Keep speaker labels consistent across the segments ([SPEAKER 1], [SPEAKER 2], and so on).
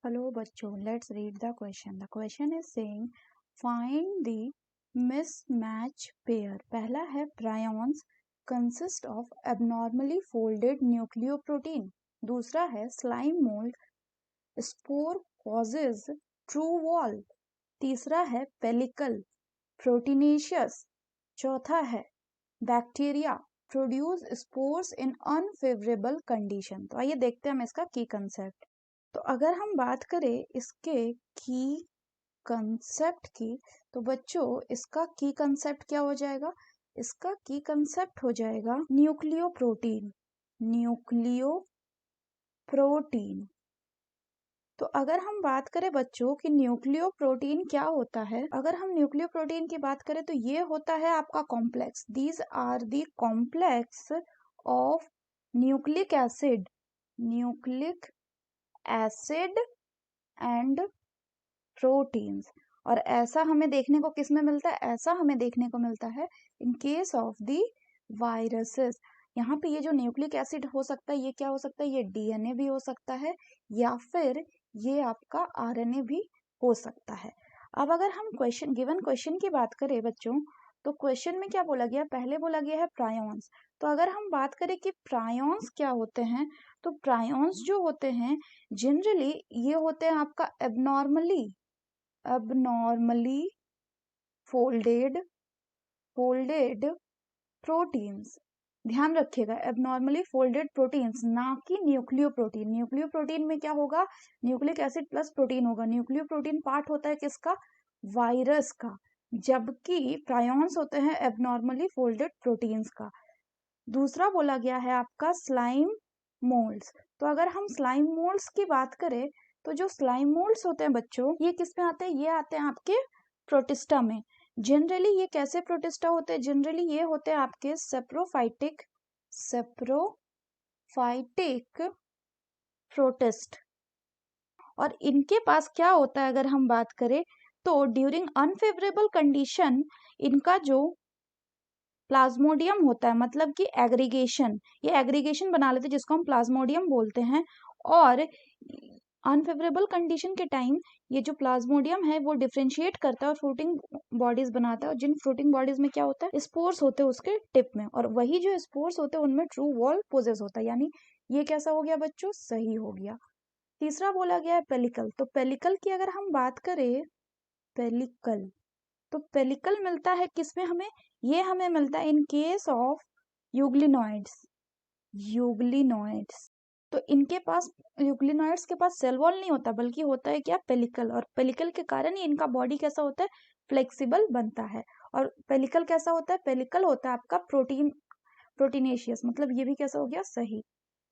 [SPEAKER 1] Hello बच्चों, let's read the question. The question is saying find the mismatch pair. पहला है prions consist of abnormally folded nucleoprotein. दूसरा है slime mold spore causes true wall. तीसरा है pellicle proteinaceous. चौथा है bacteria produce spores in unfavorable condition. तो आइए देखते हैं हम इसका की कंसेप्ट. तो अगर हम बात करें इसके की कंसेप्ट की, तो बच्चों इसका की कंसेप्ट क्या हो जाएगा? इसका की कंसेप्ट हो जाएगा न्यूक्लियोप्रोटीन. न्यूक्लियोप्रोटीन. तो अगर हम बात करें बच्चों कि न्यूक्लियोप्रोटीन क्या होता है, अगर हम न्यूक्लियोप्रोटीन की बात करें तो ये होता है आपका complex. These are the complex of nucleic acid and proteins. और ऐसा हमें देखने को किस में मिलता है? ऐसा हमें देखने को मिलता है in case of the viruses. यहाँ पे ये जो न्यूक्लिक एसिड हो सकता है, ये क्या हो सकता है? ये डीएनए भी हो सकता है या फिर ये आपका आरएनए भी हो सकता है. अब अगर हम गिवन क्वेश्चन की बात करें बच्चों, तो क्वेश्चन में क्या बोला गया? पहले बोला गया है प्रायोन्स. तो अगर हम बात करें कि प्रायोन्स क्या होते हैं, तो प्रायोन्स जो होते हैं जनरली ये होते हैं आपका एबनॉर्मली फोल्डेड प्रोटीन्स. ध्यान रखिएगा, एबनॉर्मली फोल्डेड प्रोटीन्स, ना कि न्यूक्लियोप्रोटीन. न्यूक्लियोप्रोटीन में क्या होगा? न्यूक्लिक एसिड प्लस प्रोटीन होगा. न्यूक्लियोप्रोटीन पार्ट होता है किसका? वायरस का. जबकि प्रायोन्स होते हैं एबनॉर्मली फोल्डेड प्रोटीन्स का. दूसरा बोला गया है आपका स्लाइम मोल्ड्स. तो अगर हम स्लाइम मोल्ड्स की बात करें, तो जो स्लाइम मोल्ड्स होते हैं बच्चों, ये किस में आते हैं? ये आते हैं आपके प्रोटिस्टा में. जनरली ये कैसे प्रोटिस्टा होते हैं? जनरली ये होते हैं आपके सेप्रोफाइटिक प्रोटिस्ट. और इनके पास क्या होता है अगर हम बात करें, तो ड्यूरिंग अनफेवरेबल कंडीशन इनका जो प्लाज्मोडियम होता है, मतलब कि एग्रीगेशन, ये एग्रीगेशन बना लेते हैं जिसको हम प्लाज्मोडियम बोलते हैं. और अनफेवरेबल कंडीशन के टाइम ये जो प्लाज्मोडियम है वो डिफरेंशिएट करता है और फ्रूटिंग बॉडीज बनाता है. और जिन फ्रूटिंग बॉडीज में क्या होता है? स्पोर्स होते हैं उसके टिप में. और वही जो स्पोर्स होते हैं उनमें ट्रू वॉल पोजेस होता है. यानी ये कैसा हो गया बच्चों? सही हो गया. तीसरा बोला गया है पेलिकल. तो पेलिकल की अगर हम बात करें, पेलिकल, तो पेलिकल मिलता है किसमें हमें? ये हमें मिलता है इन केस ऑफ यूग्लिनॉइड्स. तो इनके पास, यूग्लिनॉइड्स के पास सेल वॉल नहीं होता, बल्कि होता है क्या? पेलिकल. और पेलिकल के कारण ही इनका बॉडी कैसा होता है? फ्लेक्सिबल बनता है. और पेलिकल कैसा होता है? पेलिकल होता है आपका प्रोटीनेशियस. मतलब ये भी कैसा हो गया? सही.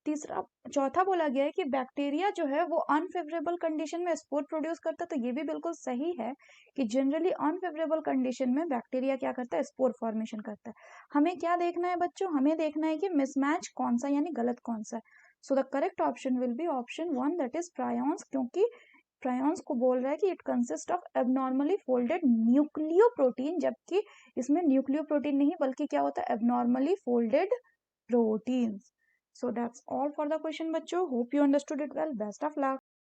[SPEAKER 1] चौथा बोला गया है कि बैक्टीरिया जो है वो अनफेवरेबल कंडीशन में स्पोर प्रोड्यूस करता है. तो ये भी बिल्कुल सही है कि जनरली अनफेवरेबल कंडीशन में बैक्टीरिया क्या करता है? स्पोर फॉर्मेशन करता है. हमें क्या देखना है बच्चों? हमें देखना है कि मिसमैच कौन सा, यानी गलत कौन सा है. So the correct option will be option 1, that is prions. क्योंकि प्रायोन्स को बोल रहा है कि it consist of abnormally folded nucleoprotein, जबकि इसमें न्यूक्लियोप्रोटीन नहीं बल्कि क्या होता है? Abnormally folded proteins. So that's all for the question बच्चों. Hope you understood it well. Best of luck.